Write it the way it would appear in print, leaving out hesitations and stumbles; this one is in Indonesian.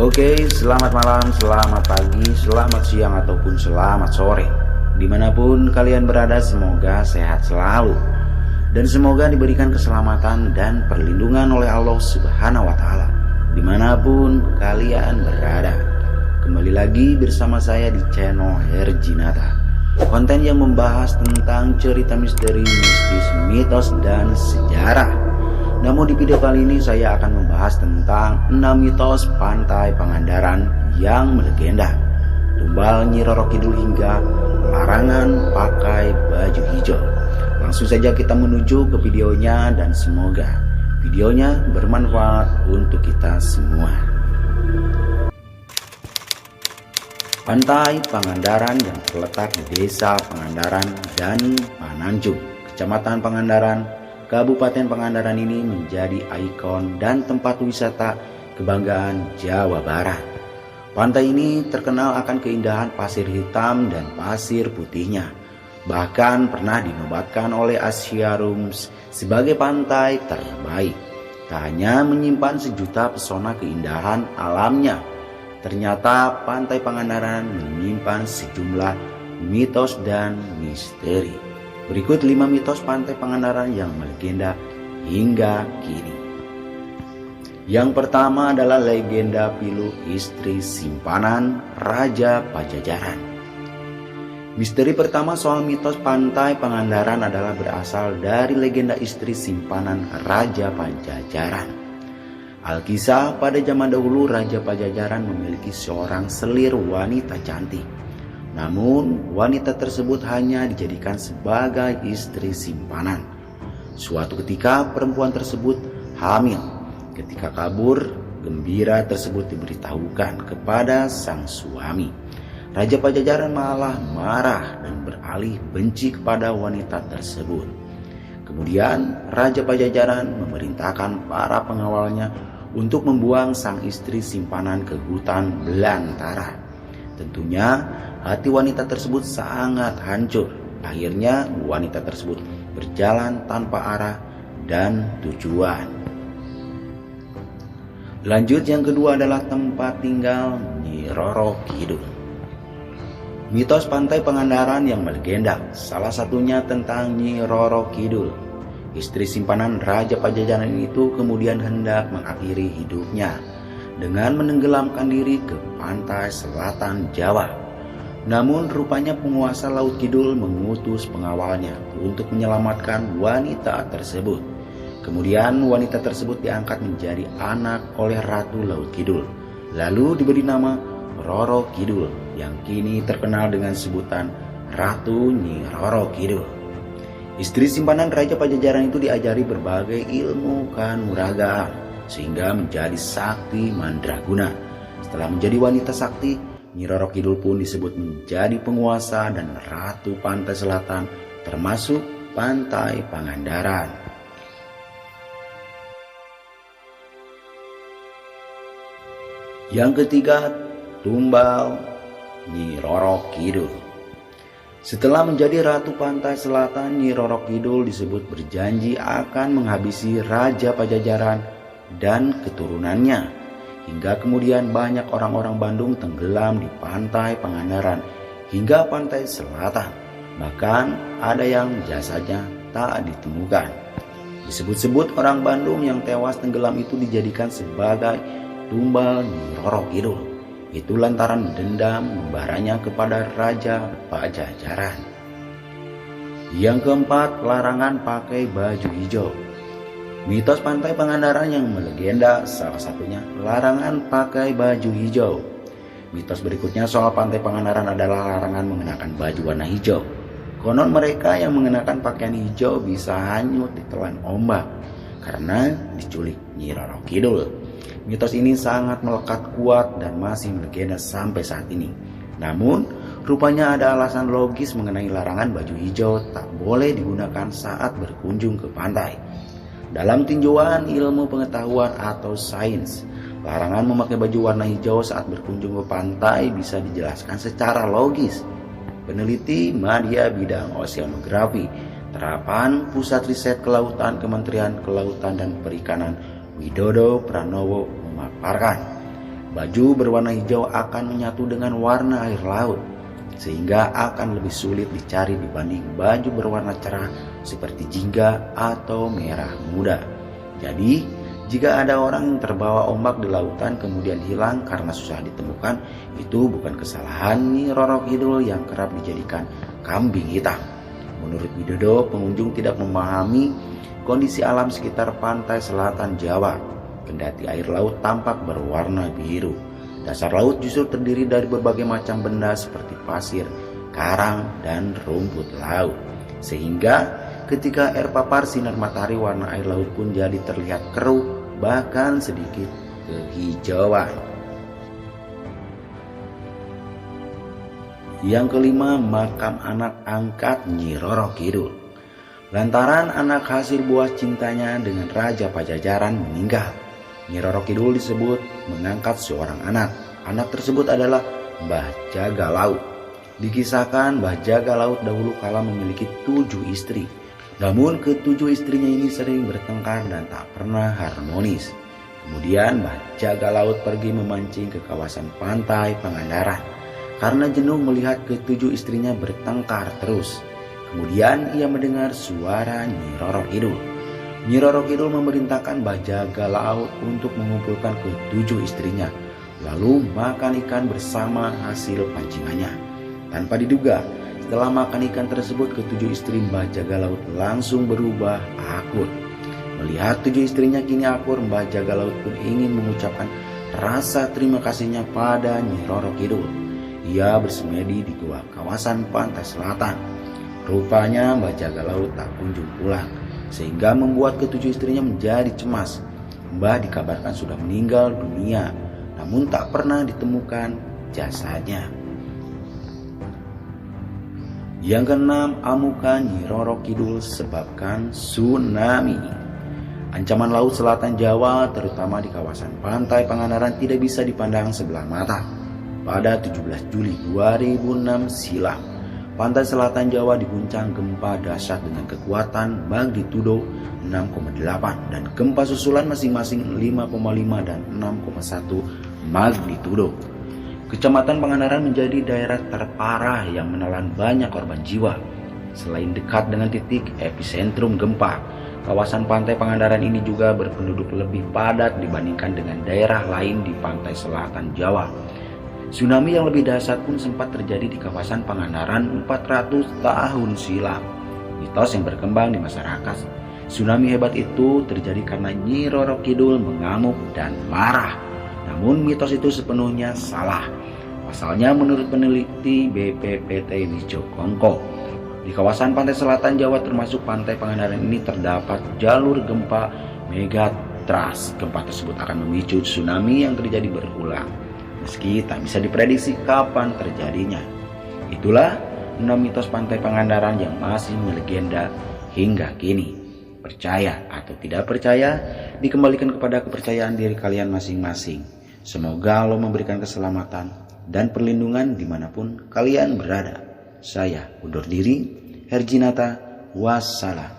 Oke, selamat malam, selamat pagi, selamat siang, ataupun selamat sore. Dimanapun kalian berada, semoga sehat selalu. Dan semoga diberikan keselamatan dan perlindungan oleh Allah Subhanahu wa Ta'ala dimanapun kalian berada. Kembali lagi bersama saya di channel Herjinata, konten yang membahas tentang cerita misteri, mistis, mitos, dan sejarah. Namun di video kali ini saya akan membahas tentang 6 mitos pantai Pangandaran yang melegenda, tumbal Nyi Roro Kidul hingga larangan pakai baju hijau. Langsung saja kita menuju ke videonya dan semoga videonya bermanfaat untuk kita semua. Pantai Pangandaran yang terletak di Desa Pangandaran dan Pananjung, Kecamatan Pangandaran, Kabupaten Pangandaran ini menjadi ikon dan tempat wisata kebanggaan Jawa Barat. Pantai ini terkenal akan keindahan pasir hitam dan pasir putihnya. Bahkan pernah dinobatkan oleh Asia Rums sebagai pantai terbaik. Tak hanya menyimpan sejuta pesona keindahan alamnya, ternyata Pantai Pangandaran menyimpan sejumlah mitos dan misteri. Berikut 5 mitos Pantai Pangandaran yang melegenda hingga kini. Yang pertama adalah legenda pilu istri simpanan Raja Pajajaran. Misteri pertama soal mitos Pantai Pangandaran adalah berasal dari legenda istri simpanan Raja Pajajaran. Alkisah, pada zaman dahulu Raja Pajajaran memiliki seorang selir wanita cantik. Namun wanita tersebut hanya dijadikan sebagai istri simpanan. Suatu ketika perempuan tersebut hamil. Ketika kabur, gembira tersebut diberitahukan kepada sang suami. Raja Pajajaran malah marah dan beralih benci kepada wanita tersebut. Kemudian Raja Pajajaran memerintahkan para pengawalnya untuk membuang sang istri simpanan ke hutan belantara. Tentunya hati wanita tersebut sangat hancur. Akhirnya wanita tersebut berjalan tanpa arah dan tujuan. Lanjut, yang kedua adalah tempat tinggal Nyi Roro Kidul. Mitos Pantai Pangandaran yang melegenda, salah satunya tentang Nyi Roro Kidul. Istri simpanan Raja Pajajaran itu kemudian hendak mengakhiri hidupnya dengan menenggelamkan diri ke pantai selatan Jawa. Namun rupanya penguasa Laut Kidul mengutus pengawalnya untuk menyelamatkan wanita tersebut. Kemudian wanita tersebut diangkat menjadi anak oleh Ratu Laut Kidul, lalu diberi nama Roro Kidul yang kini terkenal dengan sebutan Ratu Nyi Roro Kidul. Istri simpanan Raja Pajajaran itu diajari berbagai ilmu kanuragan sehingga menjadi sakti mandraguna. Setelah menjadi wanita sakti, Nyi Roro Kidul pun disebut menjadi penguasa dan ratu pantai selatan, termasuk Pantai Pangandaran. Yang ketiga, tumbal Nyi Roro Kidul. Setelah menjadi ratu pantai selatan, Nyi Roro Kidul disebut berjanji akan menghabisi Raja Pajajaran dan keturunannya, hingga kemudian banyak orang-orang Bandung tenggelam di Pantai Pangandaran hingga pantai selatan. Bahkan ada yang jasadnya tak ditemukan. Disebut-sebut orang Bandung yang tewas tenggelam itu dijadikan sebagai tumbal Nyi Roro Kidul. Itu lantaran dendam membaranya kepada Raja Pajajaran. Yang keempat, larangan pakai baju hijau. Mitos Pantai Pangandaran yang melegenda, salah satunya larangan pakai baju hijau. Mitos berikutnya soal Pantai Pangandaran adalah larangan mengenakan baju warna hijau. Konon mereka yang mengenakan pakaian hijau bisa hanyut ditelan ombak karena diculik Nyi Roro Kidul. Mitos ini sangat melekat kuat dan masih melegenda sampai saat ini. Namun rupanya ada alasan logis mengenai larangan baju hijau tak boleh digunakan saat berkunjung ke pantai. Dalam tinjauan ilmu pengetahuan atau sains, larangan memakai baju warna hijau saat berkunjung ke pantai bisa dijelaskan secara logis. Peneliti Media Bidang Oceanografi, Terapan Pusat Riset Kelautan Kementerian Kelautan dan Perikanan Widodo Pranowo memaparkan, Baju berwarna hijau akan menyatu dengan warna air laut, sehingga akan lebih sulit dicari dibanding baju berwarna cerah seperti jingga atau merah muda. Jadi, jika ada orang yang terbawa ombak di lautan kemudian hilang karena susah ditemukan, itu bukan kesalahan Nyi Roro Kidul yang kerap dijadikan kambing hitam. Menurut Widodo, pengunjung tidak memahami kondisi alam sekitar pantai selatan Jawa. Kendati air laut tampak berwarna biru, dasar laut justru terdiri dari berbagai macam benda seperti pasir, karang, dan rumput laut. Sehingga ketika air papar sinar matahari, warna air laut pun jadi terlihat keruh, bahkan sedikit kehijauan. Yang kelima, makam anak angkat Nyi Roro Kidul. Lantaran anak hasil buah cintanya dengan Raja Pajajaran meninggal, Nyi Roro Kidul disebut mengangkat seorang anak. Anak tersebut adalah Mbah Jaga Laut. Dikisahkan Mbah Jaga Laut dahulu kala memiliki 7 istri. Namun ke-7 istrinya ini sering bertengkar dan tak pernah harmonis. Kemudian Mbah Jaga Laut pergi memancing ke kawasan pantai Pangandaran karena jenuh melihat ke-7 istrinya bertengkar terus. Kemudian ia mendengar suara Nyi Roro Kidul. Nyi Roro Kidul memerintahkan Mbah Jaga Laut untuk mengumpulkan ke-7 istrinya, lalu makan ikan bersama hasil pancingannya. Tanpa diduga, setelah makan ikan tersebut, ke-7 istri Mbah Jaga Laut langsung berubah akur. Melihat 7 istrinya kini akur, Mbah Jaga Laut pun ingin mengucapkan rasa terima kasihnya pada Nyi Roro Kidul. Ia bersemedi di dua kawasan pantai selatan. Rupanya Mbah Jaga Laut tak kunjung pulang, sehingga membuat ke-7 istrinya menjadi cemas. Mbah dikabarkan sudah meninggal dunia, namun tak pernah ditemukan jasadnya. Yang keenam, amukan Nyi Roro Kidul sebabkan tsunami. Ancaman laut selatan Jawa, terutama di kawasan pantai Pangandaran, tidak bisa dipandang sebelah mata. Pada 17 Juli 2006 silam, pantai selatan Jawa diguncang gempa dahsyat dengan kekuatan magnitudo 6,8 dan gempa susulan masing-masing 5,5 dan 6,1 magnitudo. Kecamatan Pangandaran menjadi daerah terparah yang menelan banyak korban jiwa. Selain dekat dengan titik epicentrum gempa, kawasan pantai Pangandaran ini juga berpenduduk lebih padat dibandingkan dengan daerah lain di pantai selatan Jawa. Tsunami yang lebih dahsyat pun sempat terjadi di kawasan Pangandaran 400 tahun silam. Mitos yang berkembang di masyarakat, tsunami hebat itu terjadi karena Nyi Roro Kidul mengamuk dan marah. Namun mitos itu sepenuhnya salah. Pasalnya menurut peneliti BPPT Wijokongko, di kawasan pantai selatan Jawa termasuk pantai Pangandaran ini terdapat jalur gempa megatrust. Gempa tersebut akan memicu tsunami yang terjadi berulang, meski tak bisa diprediksi kapan terjadinya. Itulah 6 mitos pantai Pangandaran yang masih melegenda hingga kini. Percaya atau tidak percaya, dikembalikan kepada kepercayaan diri kalian masing-masing. Semoga Allah memberikan keselamatan dan perlindungan dimanapun kalian berada. Saya undur diri, Herjinata, wassalam.